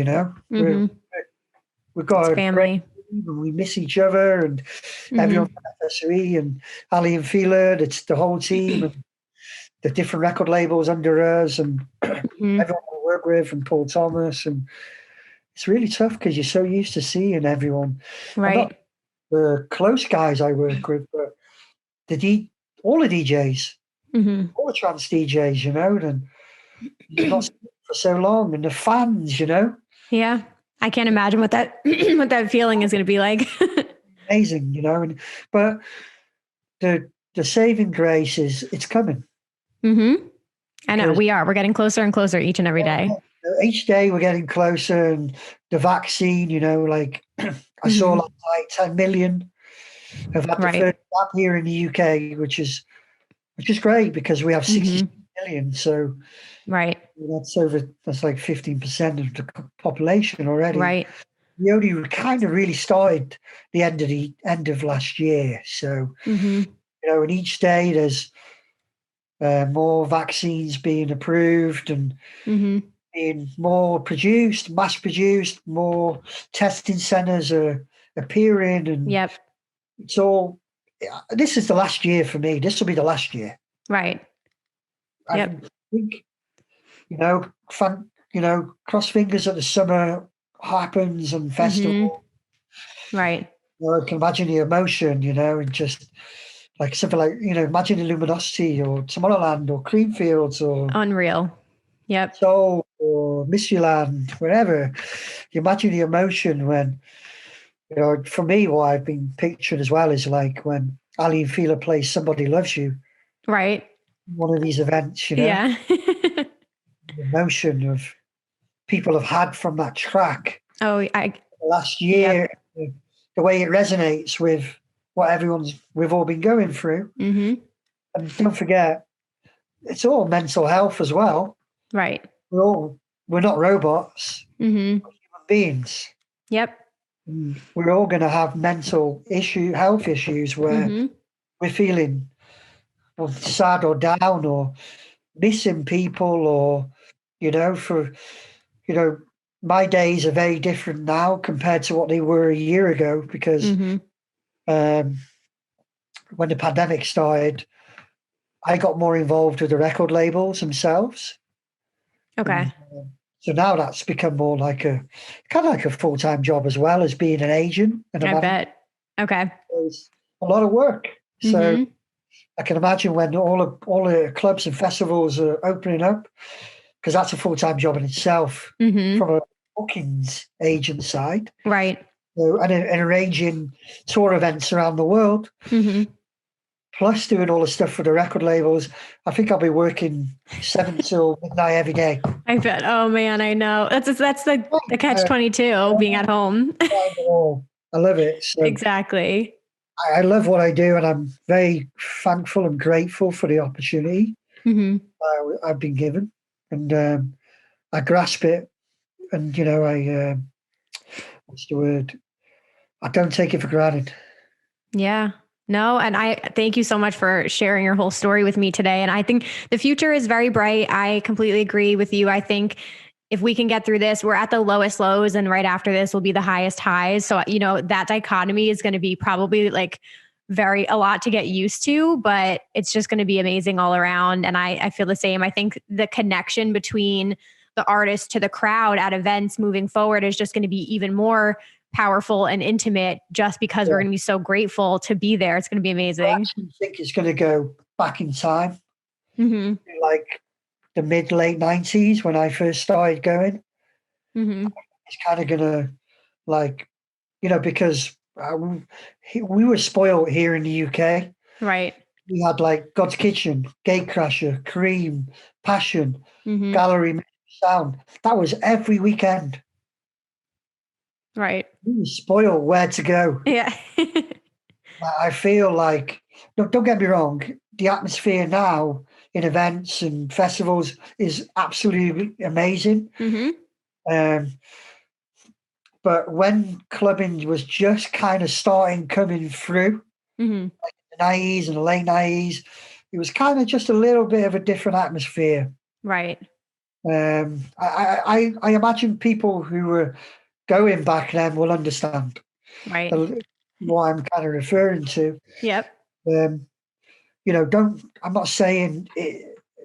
B: We've got
A: It's
B: a
A: family.
B: great team and we miss each other, and everyone from FSOE and Aly and Fila. It's the whole team and the different record labels under us, and everyone I work with, and Paul Thomas, and it's really tough because you're so used to seeing everyone.
A: Right.
B: Not the close guys I work with, but all the DJs, all the trance DJs, and you've not seen them for so long, and the fans,
A: Yeah. I can't imagine what that what that feeling is going to be like.
B: amazing, but the saving grace is it's coming.
A: I know we're getting closer and closer each and every day.
B: Each day we're getting closer, and the vaccine, like I saw like 10 million have had the first jab here in the UK, which is great because we have 60 million. So that's like 15% of the population already.
A: Right.
B: We only kind of really started the end of last year. So, and each day there's more vaccines being approved and being more produced, mass produced, more testing centers are appearing. And it's all, this is the last year for me. This will be the last year.
A: Right.
B: I think, cross fingers that the summer happens and festival.
A: Right.
B: I can imagine the emotion, and just like something like, imagine the Luminosity or Tomorrowland or Creamfields or
A: Unreal. Yep.
B: Soul or Mysteryland, wherever. You imagine the emotion when, for me, what I've been picturing as well is like when Aly Fila plays Somebody Loves You.
A: Right.
B: One of these events,
A: Yeah.
B: the emotion of people have had from that track. Last year, the way it resonates with what we've all been going through. And don't forget, it's all mental health as well.
A: Right.
B: We're not robots. We're human beings.
A: Yep.
B: We're all going to have health issues where we're feeling sad or down or missing people, or my days are very different now compared to what they were a year ago because when the pandemic started, I got more involved with the record labels themselves.
A: Okay.
B: So now that's become more like a full-time job as well as being an agent. And
A: I bet. Okay.
B: It's a lot of work. So I can imagine when all the clubs and festivals are opening up, because that's a full-time job in itself from a bookings agent side.
A: Right.
B: So, and arranging tour events around the world. Plus doing all the stuff for the record labels. I think I'll be working 7 till midnight every day.
A: I bet. Oh man, I know. That's the catch-22 being at home.
B: I love it. So
A: exactly.
B: I love what I do, and I'm very thankful and grateful for the opportunity I've been given, and I grasp it. And I what's the word? I don't take it for granted.
A: Yeah. No, and I thank you so much for sharing your whole story with me today. And I think the future is very bright. I completely agree with you. I think if we can get through this, we're at the lowest lows, and right after this will be the highest highs. So, that dichotomy is going to be probably like a lot to get used to, but it's just going to be amazing all around. And I feel the same. I think the connection between the artist to the crowd at events moving forward is just going to be even more powerful and intimate just because we're going to be so grateful to be there. It's going to be amazing. I
B: actually think it's going to go back in time, like the late 90s when I first started going. It's kind of going to because we were spoiled here in the UK.
A: Right.
B: We had like God's Kitchen, Gatecrasher, Cream, Passion, Gallery, Sound. That was every weekend.
A: Right.
B: We were spoiled where to go.
A: Yeah.
B: I feel like, don't get me wrong, the atmosphere now in events and festivals is absolutely amazing. But when clubbing was just kind of coming through, like the 90s and the late 90s, it was kind of just a little bit of a different atmosphere.
A: Right.
B: I imagine people who were going back then will understand what I'm kind of referring to.
A: Yep.
B: I'm not saying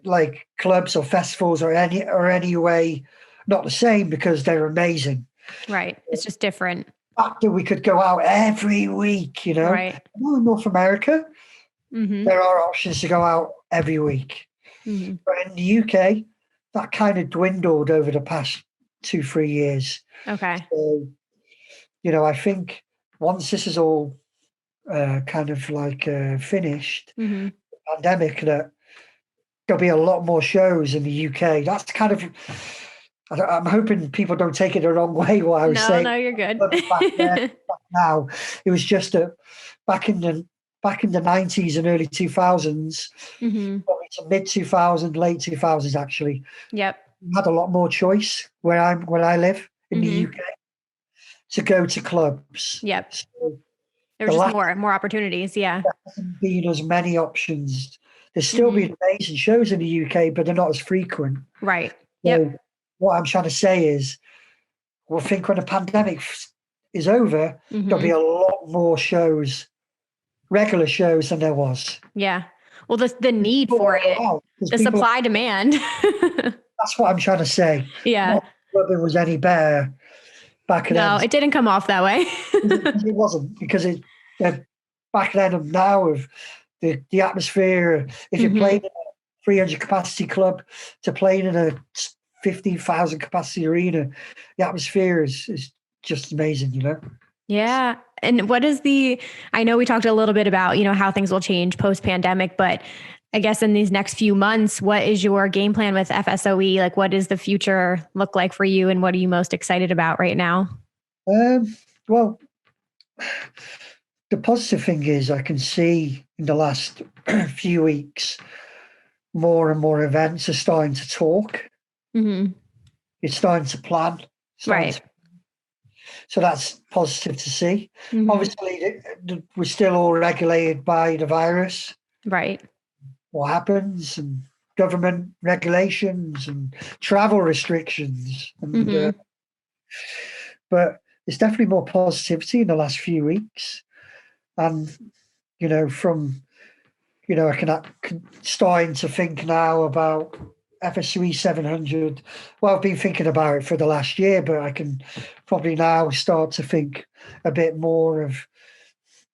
B: like clubs or festivals or any way not the same, because they're amazing.
A: Right. It's just different.
B: After we could go out every week,
A: Right.
B: In North America, there are options to go out every week. But in the UK, that kind of dwindled over the past 2-3 years.
A: Okay.
B: So, I think once this is all kind of like finished, the pandemic, that there'll be a lot more shows in the UK. That's kind of, I'm hoping people don't take it the wrong way what I was saying.
A: No, you're good.
B: Back now, it was just back in the 90s and early 2000s, probably to mid 2000s, late 2000s actually.
A: Yep.
B: We had a lot more choice where I live in the UK to go to clubs.
A: Yep.
B: So
A: there was just more opportunities. Yeah.
B: There hasn't been as many options. There's still been amazing shows in the UK, but they're not as frequent.
A: Right.
B: So what I'm trying to say is, I think when the pandemic is over, there'll be a lot more shows, regular shows, than there was.
A: Yeah. Well, the need for it, the supply demand.
B: That's what I'm trying to say.
A: Yeah.
B: Not whether it was any better back then.
A: No, it didn't come off that way.
B: It wasn't, because back then and now, of the atmosphere, if you're playing in a 300 capacity club to playing in a 50,000 capacity arena, the atmosphere is just amazing,
A: Yeah. And what is I know we talked a little bit about, how things will change post-pandemic, but I guess in these next few months, what is your game plan with FSOE? Like, what does the future look like for you, and what are you most excited about right now?
B: Well, the positive thing is I can see in the last few weeks, more and more events are starting to talk. It's starting to plan.
A: Right.
B: So that's positive to see. Obviously, we're still all regulated by the virus.
A: Right.
B: What happens, and government regulations and travel restrictions. And, but there's definitely more positivity in the last few weeks. And, from, I can starting to think now about FSOE 700. Well, I've been thinking about it for the last year, but I can probably now start to think a bit more of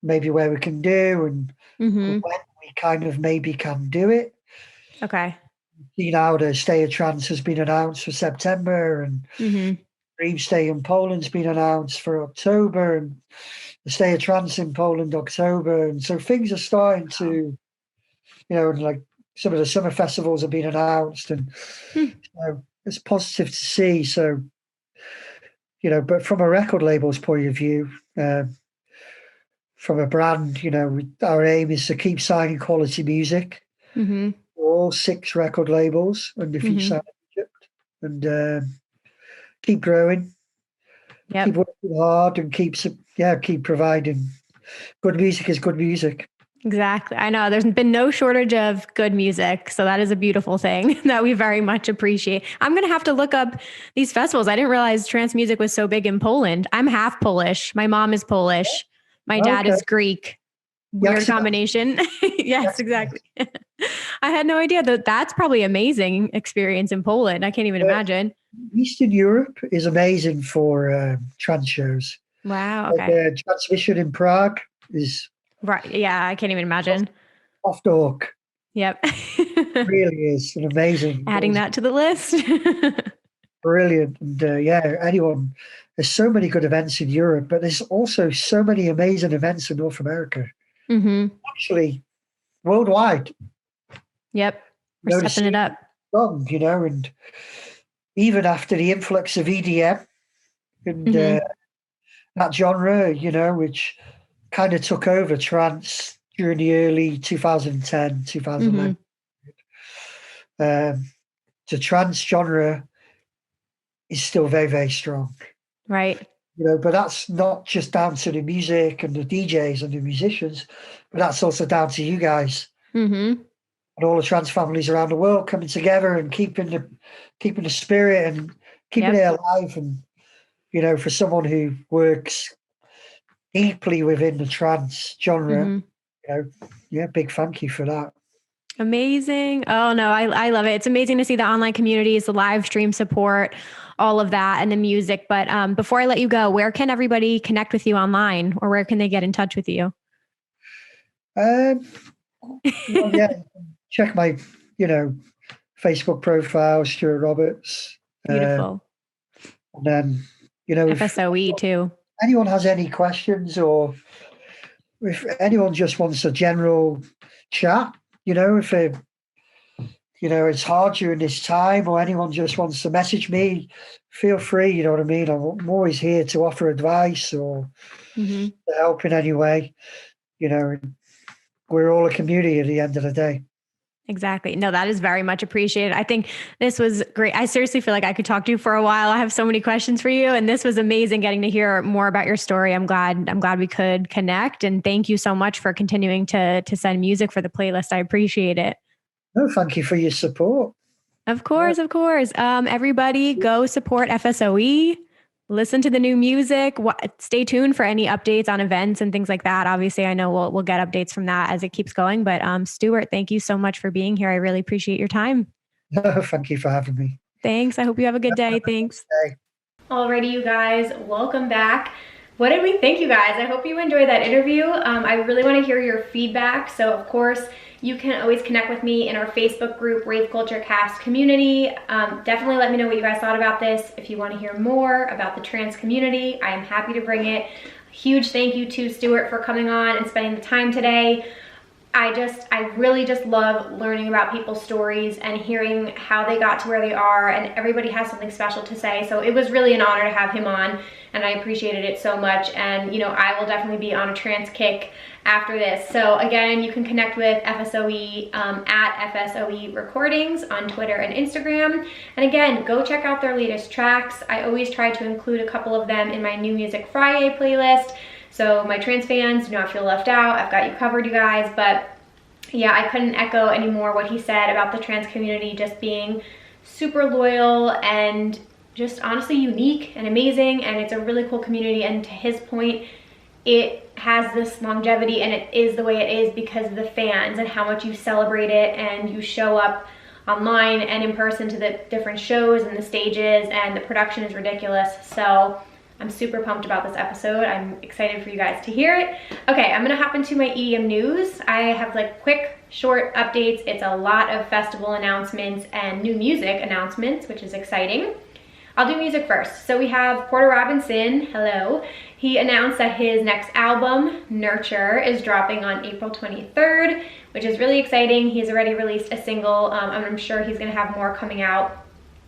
B: maybe where we can do and when we kind of maybe can do it.
A: Okay.
B: Now the Stay of Trance has been announced for September, and Rave Stay in Poland's been announced for October, and the Stay of Trance in Poland October. And so things are starting to, like some of the summer festivals have been announced, and it's positive to see. So, but from a record label's point of view, from a brand, our aim is to keep signing quality music. All 6 record labels under FSOE Egypt, and keep growing, keep working hard, and keep providing good music is good music.
A: Exactly. I know there's been no shortage of good music. So that is a beautiful thing that we very much appreciate. I'm going to have to look up these festivals. I didn't realize trance music was so big in Poland. I'm half Polish. My mom is Polish. My dad is Greek. Weird combination. Yes, exactly. I had no idea that's probably amazing experience in Poland. I can't even imagine.
B: Eastern Europe is amazing for trance shows.
A: Wow. Okay.
B: Like, Transmission in Prague is
A: right. Yeah, I can't even imagine.
B: Off the hook.
A: Yep.
B: It really is an amazing.
A: Adding that to the list.
B: Brilliant. And there's so many good events in Europe, but there's also so many amazing events in North America. Actually, worldwide.
A: Yep. We're stepping it up.
B: Strong, and even after the influx of EDM and that genre, which kind of took over trance during the early 2010, 2011. The trance genre is still very, very strong.
A: Right.
B: But that's not just down to the music and the DJs and the musicians, but that's also down to you guys and all the trance families around the world coming together and keeping the spirit and keeping it alive. And for someone who works deeply within the trance genre, big thank you for that.
A: Amazing. Oh no, I love it. It's amazing to see the online communities, the live stream support, all of that, and the music. But before I let you go, where can everybody connect with you online, or where can they get in touch with you?
B: Check my, Facebook profile, Stuart Roberts.
A: Beautiful.
B: And then,
A: FSOE too.
B: Anyone has any questions, or if anyone just wants a general chat, if it's hard during this time, or anyone just wants to message me, feel free, you know what I mean? I'm always here to offer advice or to help in any way. We're all a community at the end of the day.
A: Exactly. No, that is very much appreciated. I think this was great. I seriously feel like I could talk to you for a while. I have so many questions for you, and this was amazing getting to hear more about your story. I'm glad we could connect, and thank you so much for continuing to send music for the playlist. I appreciate it.
B: No, thank you for your support.
A: Of course. Everybody go support FSOE. Listen to the new music. Stay tuned for any updates on events and things like that. Obviously, I know we'll get updates from that as it keeps going. But Stuart, thank you so much for being here. I really appreciate your time.
B: No, thank you for having me.
A: Thanks. I hope you have a good day. Thanks. Alrighty, you guys, welcome back. What did we think, you guys? I hope you enjoyed that interview. I really want to hear your feedback. So, of course, you can always connect with me in our Facebook group, Rave Culture Cast community. Definitely let me know what you guys thought about this. If you want to hear more about the trance community, I am happy to bring it. Huge thank you to Stuart for coming on and spending the time today. I really just love learning about people's stories and hearing how they got to where they are, and everybody has something special to say. So it was really an honor to have him on, and I appreciated it so much. And I will definitely be on a trance kick after this. So again, you can connect with FSOE at FSOE Recordings on Twitter and Instagram. And again, go check out their latest tracks. I always try to include a couple of them in my New Music Friday playlist. So my trance fans do not feel left out. I've got you covered, you guys. But yeah, I couldn't echo anymore what he said about the trance community just being super loyal and just honestly unique and amazing. And it's a really cool community. And to his point, it has this longevity and it is the way it is because of the fans and how much you celebrate it and you show up online and in person to the different shows and the stages, and the production is ridiculous. So I'm super pumped about this episode. I'm excited for you guys to hear it. Okay, I'm gonna hop into my EDM news. I have like quick, short updates. It's a lot of festival announcements and new music announcements, which is exciting. I'll do music first. So we have Porter Robinson, hello. He announced that his next album, Nurture, is dropping on April 23rd, which is really exciting. He's already released a single. I'm sure he's gonna have more coming out,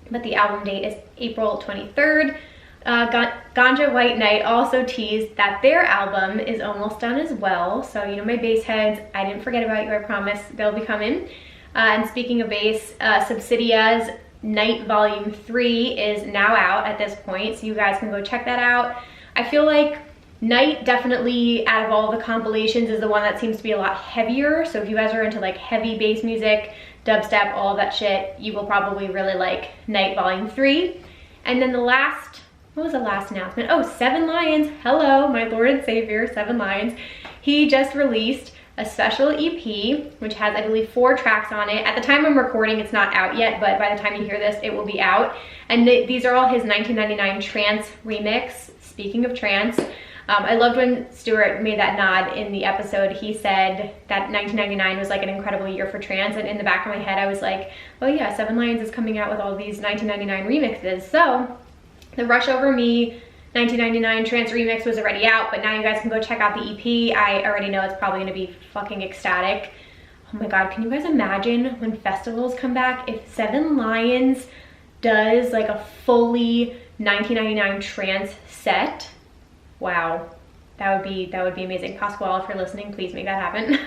A: but the album date is April 23rd. Ganja White Knight also teased that their album is almost done as well. So, my bass heads, I didn't forget about you, I promise. They'll be coming. And speaking of bass, Subsidia's Night Volume 3 is now out at this point, so you guys can go check that out. I feel like Night definitely, out of all the compilations, is the one that seems to be a lot heavier. So if you guys are into like heavy bass music, dubstep, all of that shit, you will probably really like Night Volume 3. And then what was the last announcement? Oh, Seven Lions. Hello, my Lord and Savior, Seven Lions. He just released a special EP, which has, I believe, 4 tracks on it. At the time I'm recording, it's not out yet, but by the time you hear this, it will be out. And these are all his 1999 trance remix. Speaking of trance, I loved when Stuart made that nod in the episode. He said that 1999 was like an incredible year for trance, and in the back of my head, I was like, oh yeah, Seven Lions is coming out with all these 1999 remixes. So the Rush Over Me 1999 trance remix was already out, but now you guys can go check out the EP. I already know it's probably gonna be fucking ecstatic. Oh my God, can you guys imagine when festivals come back, if Seven Lions does like a fully 1999 trance set? Wow, that would be amazing. Pasquale, if you're listening, please make that happen.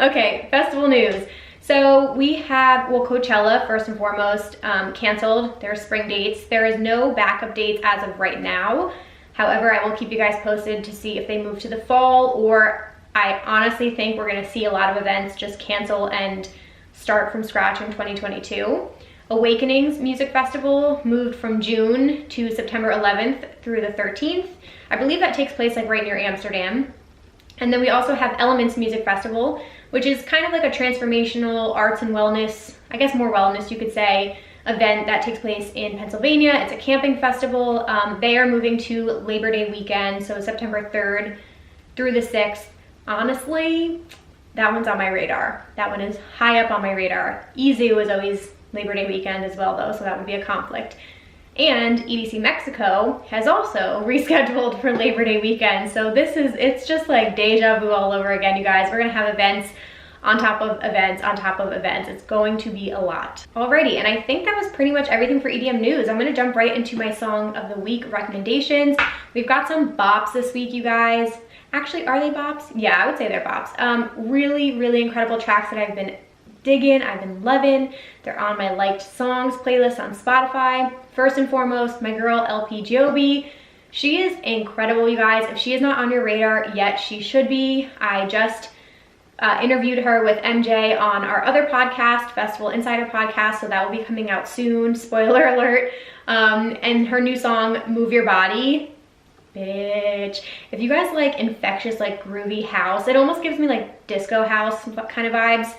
A: Okay, festival news. So we have, Coachella, first and foremost, canceled their spring dates. There is no backup dates as of right now. However, I will keep you guys posted to see if they move to the fall, or I honestly think we're gonna see a lot of events just cancel and start from scratch in 2022. Awakenings Music Festival moved from June to September 11th through the 13th. I believe that takes place like right near Amsterdam. And then we also have Elements Music Festival, which is kind of like a transformational arts and wellness, I guess more wellness you could say, event that takes place in Pennsylvania. It's a camping festival. They are moving to Labor Day weekend, so September 3rd through the 6th. Honestly, that one's on my radar. That one is high up on my radar. EZU is always Labor Day weekend as well though, so that would be a conflict. And EDC Mexico has also rescheduled for Labor Day weekend. So it's just like deja vu all over again, you guys. We're gonna have events on top of events on top of events. It's going to be a lot. Alrighty, and I think that was pretty much everything for EDM news. I'm gonna jump right into my song of the week recommendations. We've got some bops this week, you guys. Actually, are they bops? Yeah, I would say they're bops. Really, really incredible tracks that I've been digging, I've been loving. They're on my liked songs playlist on Spotify. First and foremost, my girl LP Joby. She is incredible, you guys. If she is not on your radar yet, she should be. I just interviewed her with MJ on our other podcast, Festival Insider Podcast, so that will be coming out soon, spoiler alert. And her new song, Move Your Body, bitch. If you guys like infectious, like groovy house, it almost gives me like disco house kind of vibes.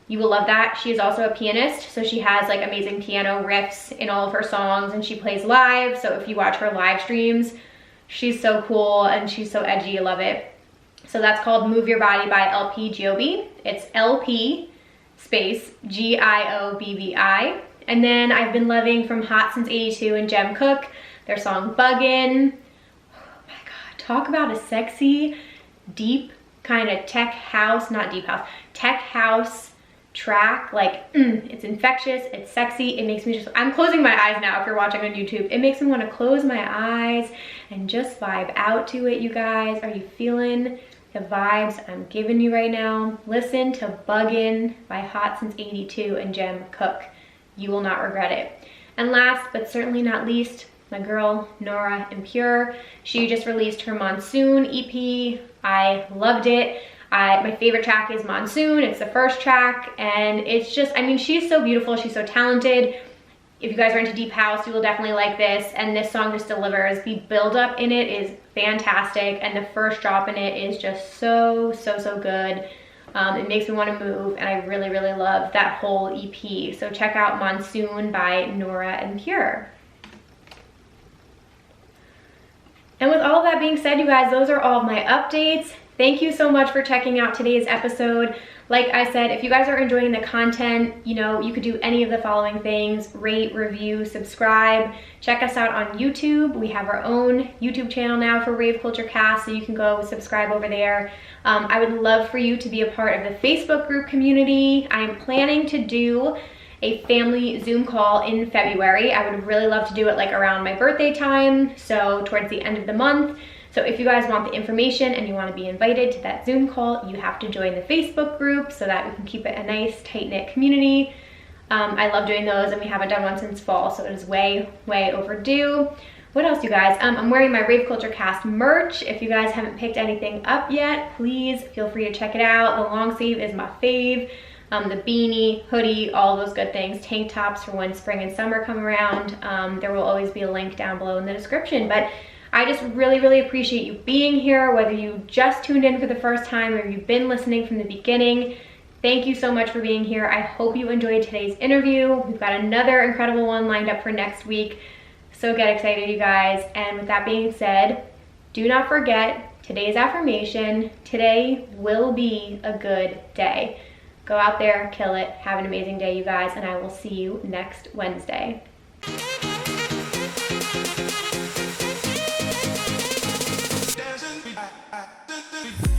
A: You will love that. She is also a pianist, so she has like amazing piano riffs in all of her songs, and she plays live. So if you watch her live streams, she's so cool and she's so edgy. I love it. So that's called Move Your Body by LP Joby. It's LP space Giobbi. And then I've been loving from Hot Since 82 and Jem Cook, their song Buggin'. Oh my God, talk about a sexy, deep kind of tech house, not deep house, tech house track. Like, it's infectious, it's sexy, it makes me just, I'm closing my eyes now if you're watching on YouTube. It makes me want to close my eyes and just vibe out to it, you guys. Are you feeling the vibes I'm giving you right now? Listen to Buggin' by Hot Since 82 and Jem Cook. You will not regret it. And last but certainly not least, my girl Nora En Pure. She just released her Monsoon EP. I loved it. My favorite track is Monsoon. It's the first track, and it's just, I mean, she's so beautiful, she's so talented. If you guys are into deep house, you will definitely like this, and this song just delivers. The build up in it is fantastic, and the first drop in it is just so good. It makes me want to move, and I really, really love that whole EP. So check out Monsoon by Nora En Pure. And with all of that being said, you guys, those are all of my updates. Thank you so much for checking out today's episode. Like I said, if you guys are enjoying the content, you know, you could do any of the following things: rate, review, subscribe. Check us out on YouTube. We have our own YouTube channel now for Rave Culture Cast, so you can go subscribe over there. I would love for you to be a part of the Facebook group community. I'm planning to do a family Zoom call in February. I would really love to do it like around my birthday time, so towards the end of the month. So if you guys want the information and you want to be invited to that Zoom call, you have to join the Facebook group so that we can keep it a nice, tight-knit community. I love doing those, and we haven't done one since fall, so it is way, way overdue. What else, you guys? I'm wearing my Rave Culture Cast merch. If you guys haven't picked anything up yet, please feel free to check it out. The long sleeve is my fave. The beanie, hoodie, all those good things. Tank tops for when spring and summer come around. There will always be a link down below in the description. But I just really, really appreciate you being here, whether you just tuned in for the first time or you've been listening from the beginning. Thank you so much for being here. I hope you enjoyed today's interview. We've got another incredible one lined up for next week. So get excited, you guys. And with that being said, do not forget today's affirmation: today will be a good day. Go out there, kill it, have an amazing day, you guys, and I will see you next Wednesday.
C: Dancing.